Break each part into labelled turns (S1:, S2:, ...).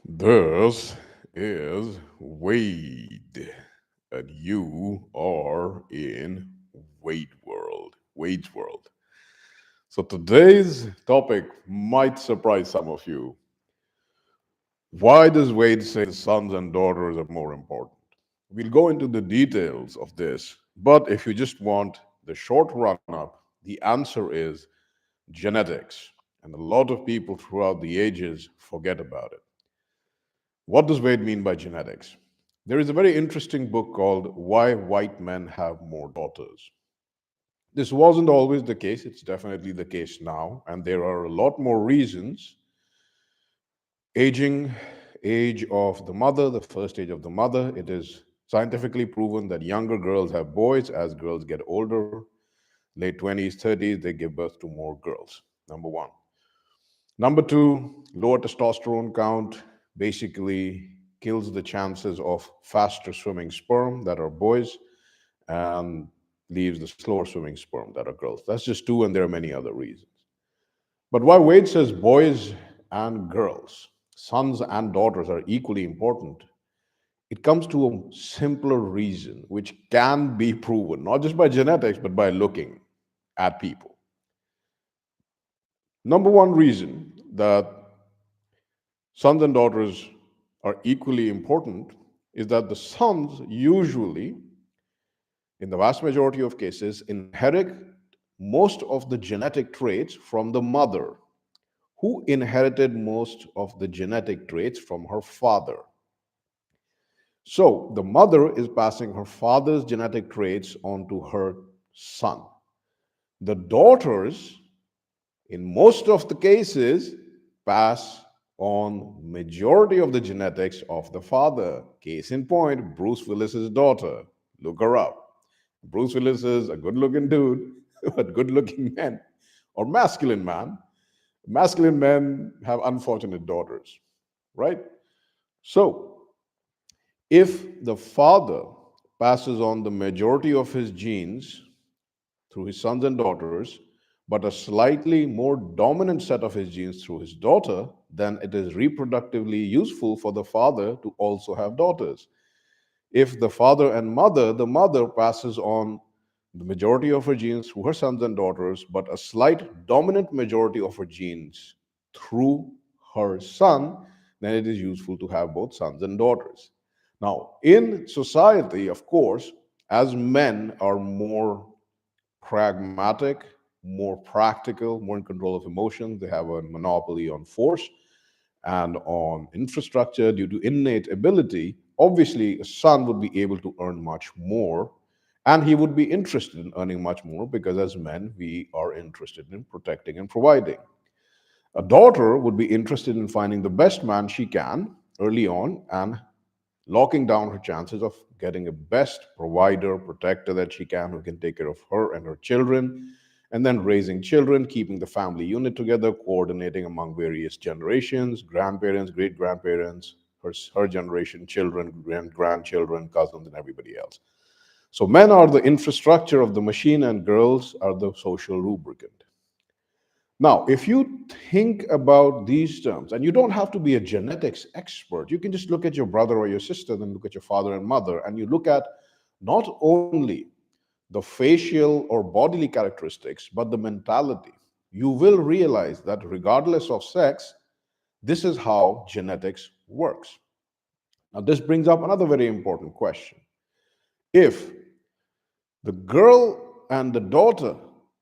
S1: This is Wade, and you are in Wade's world. So today's topic might surprise some of you. Why does Wade say sons and daughters are more important? We'll go into the details of this, but if you just want the short run up, the answer is genetics. And a lot of people throughout the ages forget about it. What does Wade mean by genetics? There is a very interesting book called Why White Men Have More Daughters. This wasn't always the case, it's definitely the case now, and there are a lot more reasons. Aging, age of the mother, the first age of the mother, it is scientifically proven that younger girls have boys as girls get older. Late 20s, 30s, they give birth to more girls. Number one. Number two, lower testosterone count basically kills the chances of faster swimming sperm that are boys and leaves the slower swimming sperm that are girls. That's just two, and there are many other reasons. But why Wade says boys and girls, sons and daughters are equally important, it comes to a simpler reason which can be proven, not just by genetics, but by looking at people. Number one reason that sons and daughters are equally important is that the sons usually, in the vast majority of cases, inherit most of the genetic traits from the mother, who inherited most of the genetic traits from her father. So the mother is passing her father's genetic traits on to her son. The daughters, in most of the cases, pass on majority of the genetics of the father. Case in point, Bruce Willis's daughter. Look her up. Bruce Willis is a good-looking dude, but good-looking men or masculine man. Masculine men have unfortunate daughters, right? So, if the father passes on the majority of his genes through his sons and daughters, but a slightly more dominant set of his genes through his daughter, then it is reproductively useful for the father to also have daughters. If the father and mother, the mother passes on the majority of her genes through her sons and daughters, but a slight dominant majority of her genes through her son, then it is useful to have both sons and daughters. Now, in society, of course, as men are more pragmatic, more practical, more in control of emotions. They have a monopoly on force and on infrastructure due to innate ability. Obviously, a son would be able to earn much more, and he would be interested in earning much more because, as men, we are interested in protecting and providing. A daughter would be interested in finding the best man she can early on and locking down her chances of getting a best provider, protector that she can, who can take care of her and her children, and then raising children, keeping the family unit together, coordinating among various generations, grandparents, great grandparents, her generation, children, grandchildren, cousins, and everybody else. So men are the infrastructure of the machine, and girls are the social lubricant. Now, if you think about these terms, and you don't have to be a genetics expert, you can just look at your brother or your sister, then look at your father and mother, and you look at not only the facial or bodily characteristics, but the mentality. You will realize that regardless of sex, this is how genetics works. Now, this brings up another very important question. If the girl and the daughter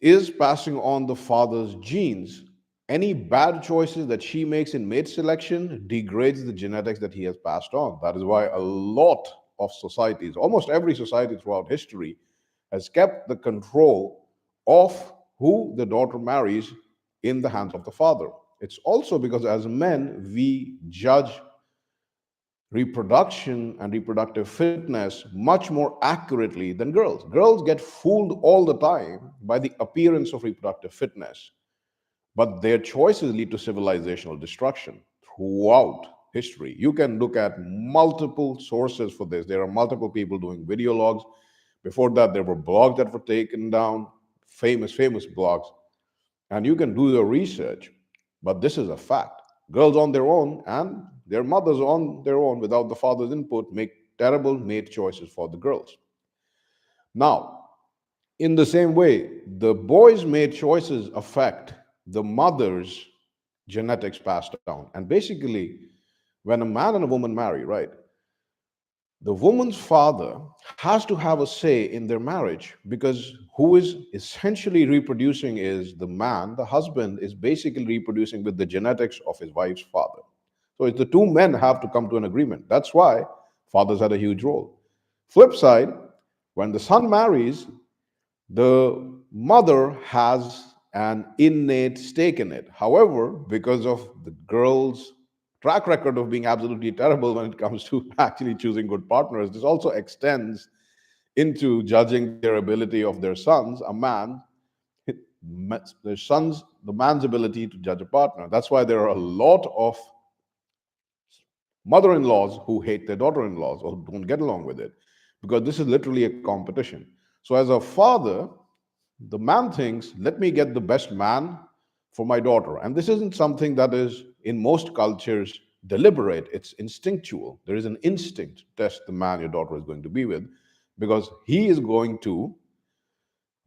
S1: is passing on the father's genes, any bad choices that she makes in mate selection degrades the genetics that he has passed on. That is why a lot of societies, almost every society throughout history, has kept the control of who the daughter marries in the hands of the father. It's also because as men, we judge reproduction and reproductive fitness much more accurately than girls. Girls get fooled all the time by the appearance of reproductive fitness, but their choices lead to civilizational destruction throughout history. You can look at multiple sources for this. There are multiple people doing video logs. Before that, there were blogs that were taken down, famous blogs, and you can do your research. But this is a fact. Girls on their own and their mothers on their own without the father's input make terrible mate choices for the girls. Now, in the same way, the boys' made choices affect the mother's genetics passed down. And basically, when a man and a woman marry, right, the woman's father has to have a say in their marriage because who is essentially reproducing is the man. The husband is basically reproducing with the genetics of his wife's father. So it's the two men have to come to an agreement. That's why fathers had a huge role. Flip side, when the son marries, the mother has an innate stake in it. However, because of the girl's track record of being absolutely terrible when it comes to actually choosing good partners, this also extends into judging their ability of their sons, a man, their sons, the man's ability to judge a partner. That's why there are a lot of mother in laws who hate their daughter in laws or don't get along with it because this is literally a competition. So, as a father, the man thinks, let me get the best man for my daughter. And this isn't something that is, in most cultures, deliberate, it's instinctual. There is an instinct to test the man your daughter is going to be with because he is going to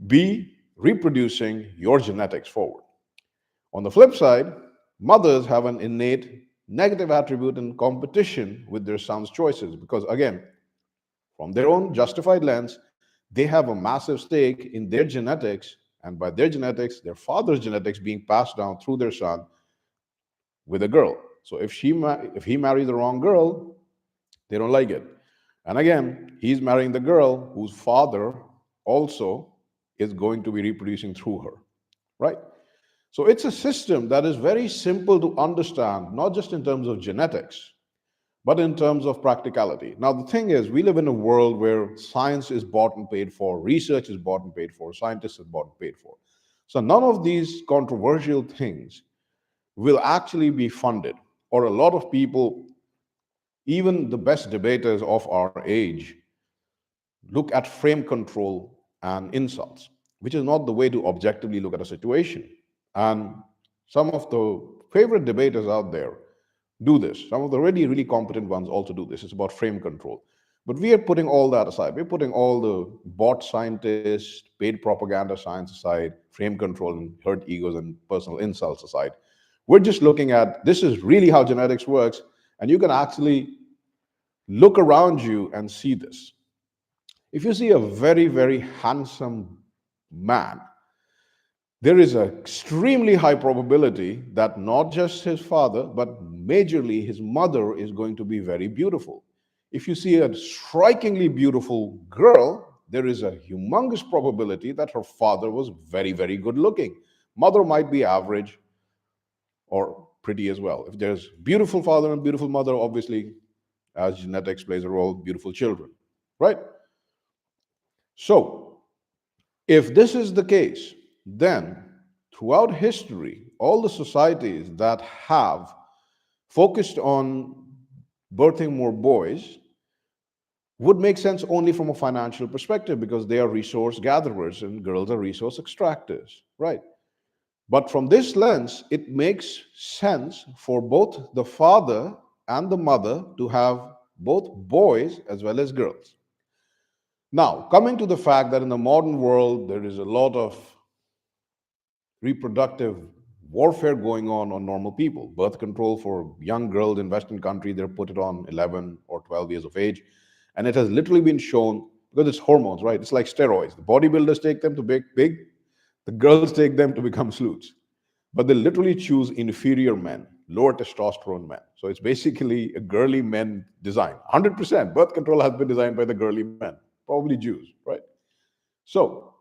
S1: be reproducing your genetics forward. On the flip side, mothers have an innate negative attribute in competition with their sons' choices because, again, from their own justified lens, they have a massive stake in their genetics, and by their genetics, their father's genetics being passed down through their son with a girl. So if he marries the wrong girl, they don't like it. And again, he's marrying the girl whose father also is going to be reproducing through her, right? So it's a system that is very simple to understand, not just in terms of genetics, but in terms of practicality. Now, the thing is, we live in a world where science is bought and paid for, research is bought and paid for, scientists are bought and paid for. So, none of these controversial things will actually be funded, or a lot of people, even the best debaters of our age, look at frame control and insults, which is not the way to objectively look at a situation. And some of the favorite debaters out there do this. Some of the really, really competent ones also do this. It's about frame control. But we are putting all that aside. We're putting all the bot scientists, paid propaganda science aside, frame control and hurt egos and personal insults aside. We're just looking at this is really how genetics works, and you can actually look around you and see this. If you see a very, very handsome man, there is an extremely high probability that not just his father, but majorly his mother is going to be very beautiful. If you see a strikingly beautiful girl, there is a humongous probability that her father was very, very good looking. Mother might be average or pretty as well. If there's beautiful father and beautiful mother, obviously, as genetics plays a role, beautiful children, right? So, if this is the case, then throughout history, all the societies that have focused on birthing more boys would make sense only from a financial perspective because they are resource gatherers and girls are resource extractors, right? But from this lens, it makes sense for both the father and the mother to have both boys as well as girls. Now, coming to the fact that in the modern world, there is a lot of reproductive warfare going on normal people. Birth control for young girls in Western countries, they're put it on 11 or 12 years of age. And it has literally been shown, because it's hormones, right? It's like steroids. The bodybuilders take them to be big, the girls take them to become sleuths. But they literally choose inferior men, lower testosterone men. So it's basically a girly men design. 100% birth control has been designed by the girly men, probably Jews, right? So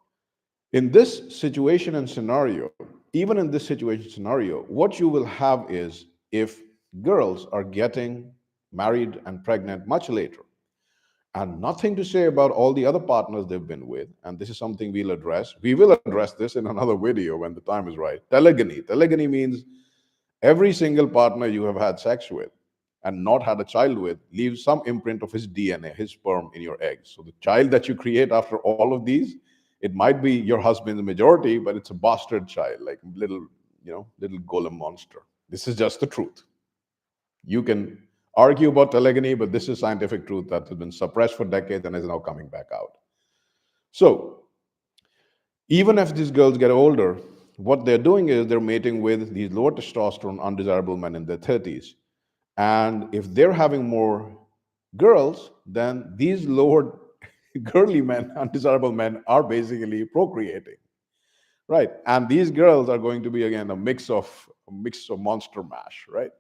S1: in this situation and scenario, even in this situation scenario, what you will have is if girls are getting married and pregnant much later, and nothing to say about all the other partners they've been with, and this is something we'll address. We will address this in another video when the time is right. Telegamy. Telegamy means every single partner you have had sex with and not had a child with leaves some imprint of his DNA, his sperm in your eggs. So the child that you create after all of these, it might be your husband's majority, but it's a bastard child, like little, little golem monster. This is just the truth. You can argue about telegony, but this is scientific truth that has been suppressed for decades and is now coming back out. So, even if these girls get older, what they're doing is they're mating with these lower testosterone, undesirable men in their 30s. And if they're having more girls, then these lower girly men, undesirable men, are basically procreating. Right. And these girls are going to be again a mix of monster mash, right?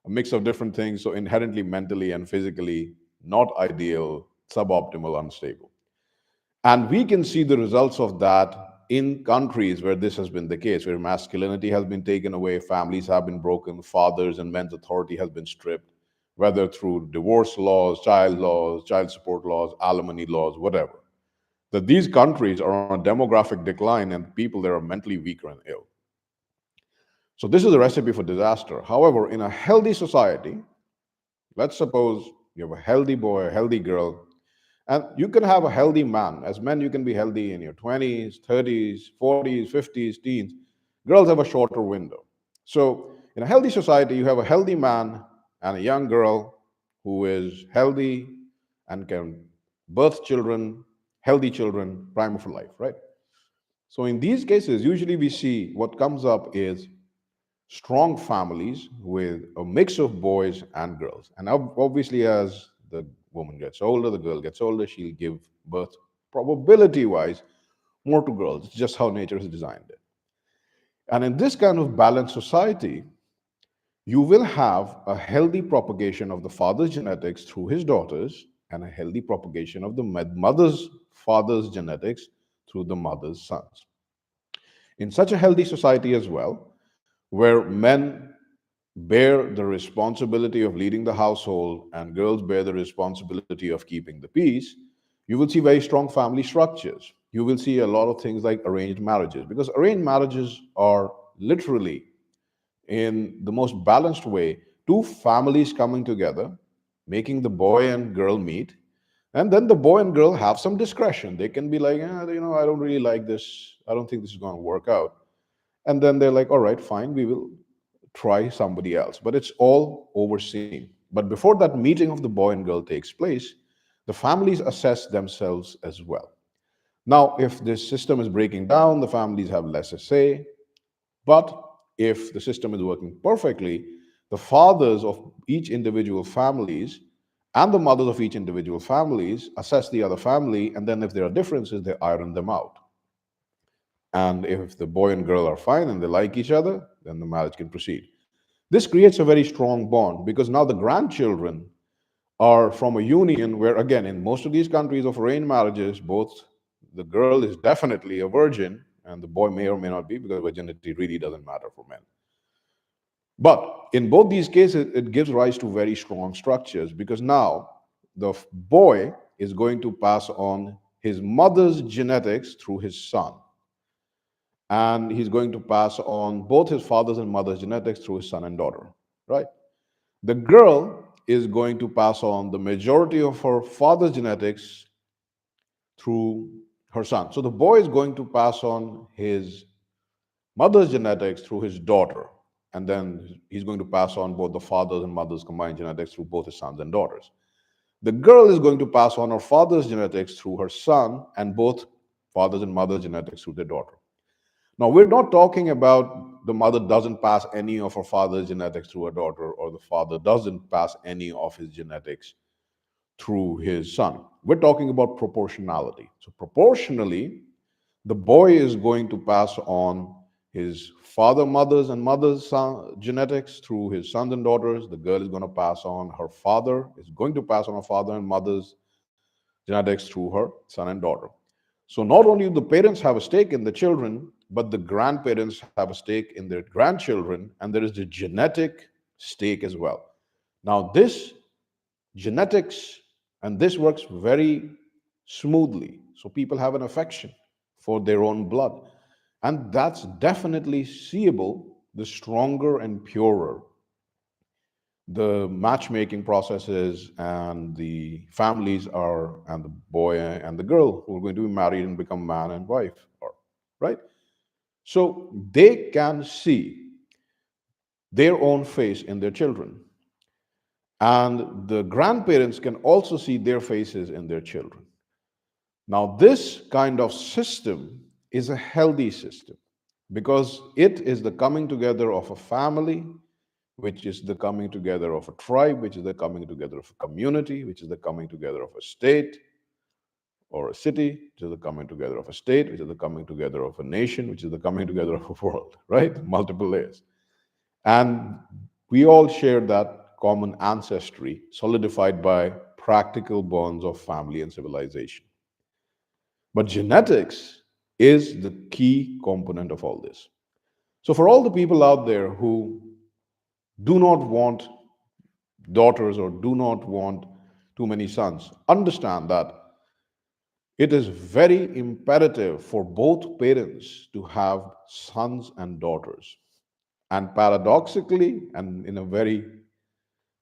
S1: A mix of different things, so inherently mentally and physically not ideal, suboptimal, unstable. And we can see the results of that in countries where this has been the case, where masculinity has been taken away, families have been broken, fathers and men's authority has been stripped, whether through divorce laws, child support laws, alimony laws, whatever. That these countries are on a demographic decline and people there are mentally weaker and ill. So this is a recipe for disaster. However, in a healthy society, let's suppose you have a healthy boy, a healthy girl, and you can have a healthy man. As men, you can be healthy in your 20s, 30s, 40s, 50s, teens. Girls have a shorter window. So, in a healthy society, you have a healthy man and a young girl who is healthy and can birth children, healthy children, primer for life, right? So, in these cases, usually we see what comes up is strong families with a mix of boys and girls. And obviously, as the woman gets older, the girl gets older, she'll give birth, probability wise, more to girls. It's just how nature has designed it. And in this kind of balanced society, you will have a healthy propagation of the father's genetics through his daughters and a healthy propagation of the mother's father's genetics through the mother's sons. In such a healthy society as well, where men bear the responsibility of leading the household and girls bear the responsibility of keeping the peace, you will see very strong family structures. You will see a lot of things like arranged marriages, because arranged marriages are literally, in the most balanced way, two families coming together, making the boy and girl meet, and then the boy and girl have some discretion. They can be like, I don't really like this. I don't think this is going to work out. And then they're like, all right, fine, we will try somebody else. But it's all overseen. But before that meeting of the boy and girl takes place, the families assess themselves as well. Now, if this system is breaking down, the families have less to say. But if the system is working perfectly, the fathers of each individual families and the mothers of each individual families assess the other family, and then if there are differences, they iron them out. And if the boy and girl are fine and they like each other, then the marriage can proceed. This creates a very strong bond because now the grandchildren are from a union where, again, in most of these countries of arranged marriages, both the girl is definitely a virgin and the boy may or may not be, because virginity really doesn't matter for men. But in both these cases, it gives rise to very strong structures because now the boy is going to pass on his mother's genetics through his son, and he's going to pass on both his father's and mother's genetics through his son and daughter, right? The girl is going to pass on the majority of her father's genetics through her son. So the boy is going to pass on his mother's genetics through his daughter, and then he's going to pass on both the father's and mother's combined genetics through both his sons and daughters. The girl is going to pass on her father's genetics through her son and both father's and mother's genetics through their daughter. Now, we're not talking about the mother doesn't pass any of her father's genetics through her daughter, or the father doesn't pass any of his genetics through his son. We're talking about proportionality. So, proportionally, the boy is going to pass on his father, mother's, and mother's genetics through his sons and daughters. The girl is going to pass on her father, is going to pass on her father and mother's genetics through her son and daughter. So not only do the parents have a stake in the children, but the grandparents have a stake in their grandchildren, and there is the genetic stake as well. Now, this genetics and this works very smoothly. So people have an affection for their own blood. And that's definitely seeable the stronger and purer the matchmaking processes and the families are, and the boy and the girl who are going to be married and become man and wife, or right. So they can see their own face in their children. And the grandparents can also see their faces in their children. Now, this kind of system is a healthy system because it is the coming together of a family, which is the coming together of a tribe, which is the coming together of a community, which is the coming together of a state or a city, which is the coming together of a state, which is the coming together of a nation, which is the coming together of a world, right? Multiple layers. And we all share that common ancestry solidified by practical bonds of family and civilization. But genetics is the key component of all this. So, for all the people out there who do not want daughters or do not want too many sons, understand that it is very imperative for both parents to have sons and daughters. And paradoxically, and in a very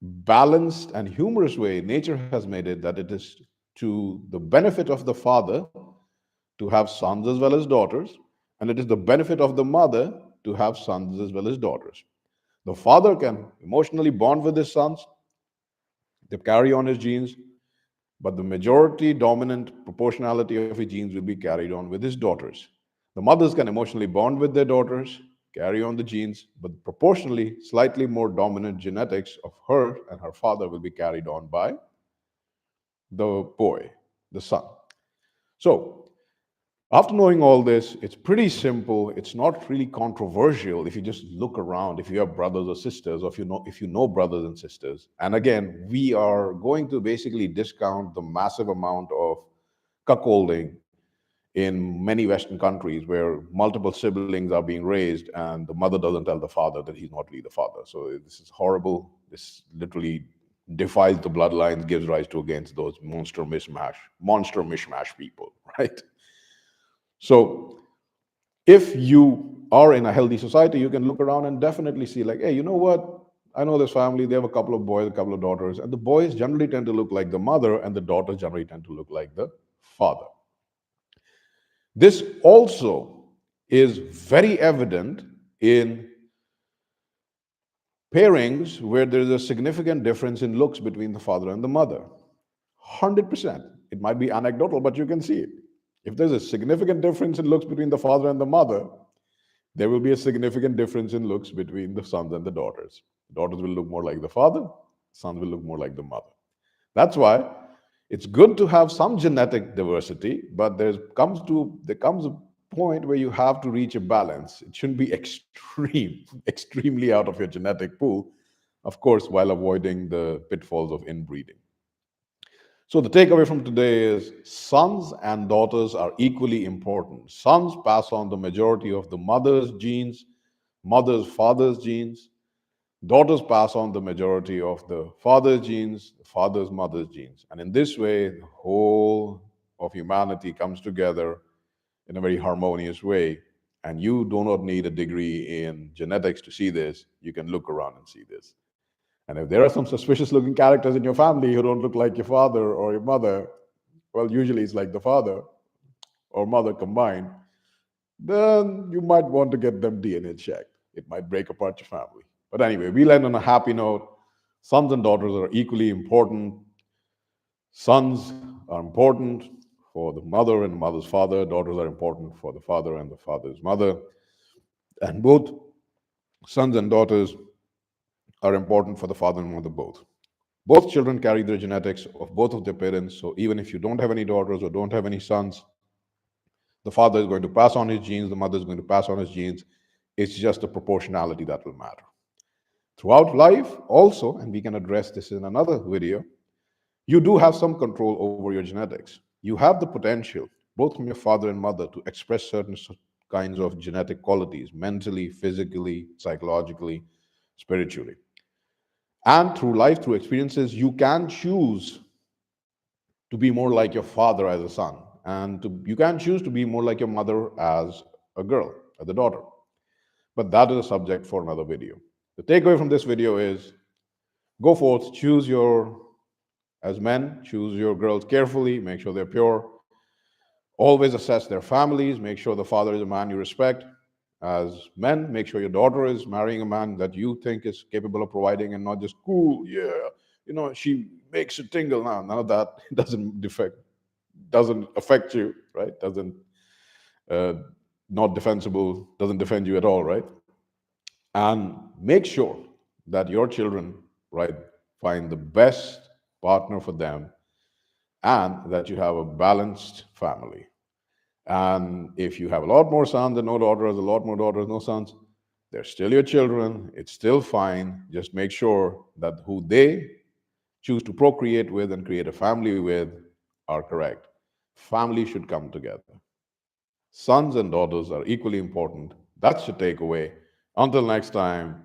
S1: balanced and humorous way, nature has made it that it is to the benefit of the father to have sons as well as daughters, and it is the benefit of the mother to have sons as well as daughters. The father can emotionally bond with his sons, they carry on his genes, but the majority dominant proportionality of his genes will be carried on with his daughters. The mothers can emotionally bond with their daughters, carry on the genes, but proportionally, slightly more dominant genetics of her and her father will be carried on by the boy, the son. So, after knowing all this, it's pretty simple. It's not really controversial if you just look around, if you have brothers or sisters, or if you know brothers and sisters. And again, we are going to basically discount the massive amount of cuckolding in many Western countries where multiple siblings are being raised and the mother doesn't tell the father that he's not really the father. So this is horrible. This literally defies the bloodlines, gives rise to against those monster mishmash people, right? So if you are in a healthy society, you can look around and definitely see, like, hey, you know what? I know this family, they have a couple of boys, a couple of daughters, and the boys generally tend to look like the mother, and the daughters generally tend to look like the father. This also is very evident in pairings where there is a significant difference in looks between the father and the mother. 100%. It might be anecdotal, but you can see it. If there's a significant difference in looks between the father and the mother, there will be a significant difference in looks between the sons and the daughters. The daughters will look more like the father, sons will look more like the mother. That's why it's good to have some genetic diversity, but there comes a point where you have to reach a balance. It shouldn't be extreme, extremely out of your genetic pool, of course, while avoiding the pitfalls of inbreeding. So the takeaway from today is sons and daughters are equally important. Sons pass on the majority of the mother's genes, mother's father's genes. Daughters pass on the majority of the father's genes, the father's mother's genes. And in this way, the whole of humanity comes together in a very harmonious way. And you do not need a degree in genetics to see this. You can look around and see this. And if there are some suspicious looking characters in your family who don't look like your father or your mother, well, usually it's like the father or mother combined, then you might want to get them DNA checked. It might break apart your family. But anyway, we'll end on a happy note. Sons and daughters are equally important. Sons are important for the mother and the mother's father. Daughters are important for the father and the father's mother. And both sons and daughters are important for the father and mother both. Both children carry the genetics of both of their parents. So even if you don't have any daughters or don't have any sons, the father is going to pass on his genes, the mother is going to pass on his genes. It's just the proportionality that will matter. Throughout life, also, and we can address this in another video, you do have some control over your genetics. You have the potential, both from your father and mother, to express certain kinds of genetic qualities mentally, physically, psychologically, spiritually. And through life, through experiences, you can choose to be more like your father as a son, and you can choose to be more like your mother as a girl, as a daughter. But that is a subject for another video. The takeaway from this video is go forth, choose your, as men, choose your girls carefully, make sure they're pure. Always assess their families, make sure the father is a man you respect. As men, make sure your daughter is marrying a man that you think is capable of providing and not just cool, yeah, she makes you tingle. Now none of that doesn't affect you, right? Doesn't uh, not defensible, doesn't defend you at all, right? And make sure that your children, right, find the best partner for them, and that you have a balanced family. And if you have a lot more sons and no daughters, a lot more daughters, no sons, they're still your children. It's still fine. Just make sure that who they choose to procreate with and create a family with are correct. Family should come together. Sons and daughters are equally important. That's your takeaway. Until next time,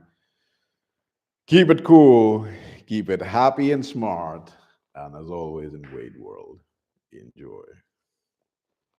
S1: keep it cool, keep it happy and smart, and as always in Wade World, enjoy.